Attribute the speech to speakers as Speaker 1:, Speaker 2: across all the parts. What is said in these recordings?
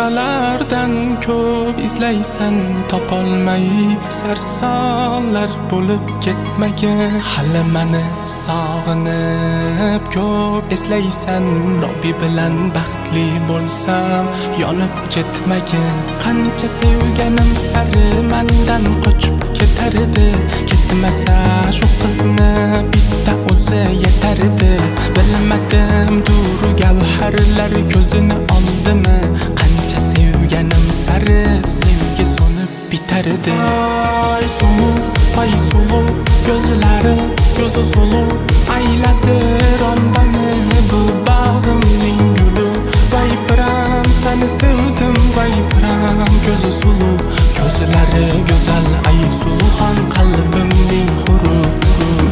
Speaker 1: boshqalardan ko'p izlaysan topolmay sarsonlar bo'lib ketmagin. Hali meni sog'inib ko'p eslaysan, Robbi bilan baxtli bo'lsam yonib ketmagin. Qancha sevganim sari mendan qochib ketar edi, ketmasa shu qizni bitta o'zi yetar edi. Bilmadim duru gavharlar ko'zini oldimi, qancha sevganim sari sevgi so'nib bitar edi. Ay suluv, ay suluv, ko'zlari ko'zi suluv, ayladi rondani bu bag'imning guli. Vay piram seni sevdim, vay piram ko'zi suluv, ko'zlari go'zal, ay suluxon qalbimning huri.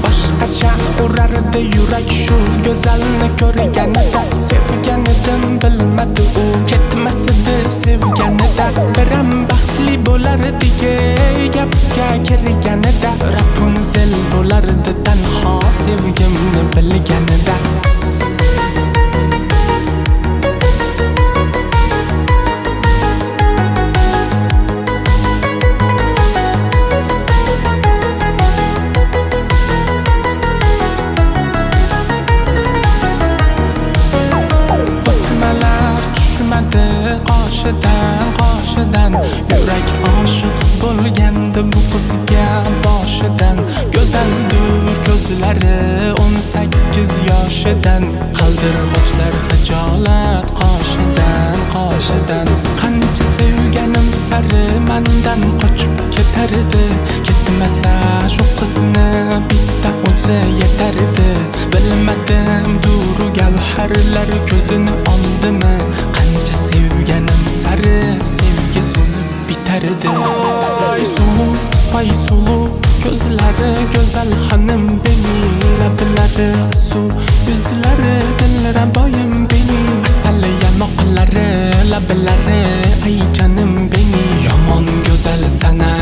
Speaker 1: Boshqacha urardi yurak shu go'zalni ko'rganida, sevganidan bilmadi u, ketmasidi sevganida. Biram baxtli bo'lardi gapga kirganida, Rapunzel bo'lardi tanho sevgimni bilganida. Qoshidan yurak oshiq bo'lgandi bu qizga boshidan. Go'zaldir ko'zlari 18 yoshidan, qaldirg'ochlar xijolat qoshidan. Qancha sevganim sari mendan qochib ketar edi, ketmasa shu qizni bitta o'zi yetar edi. Bilmadim duru gavharlar ko'zini oldimi, qancha sevganim sari sevgi so'nib bitar edi. Ay suluv, ko'zlari go'zal xonim beni, lablari suv, yuzlari dilraboyim beni, asal yamoqlari, lablari ay jonim beni. Yomon go'zal sana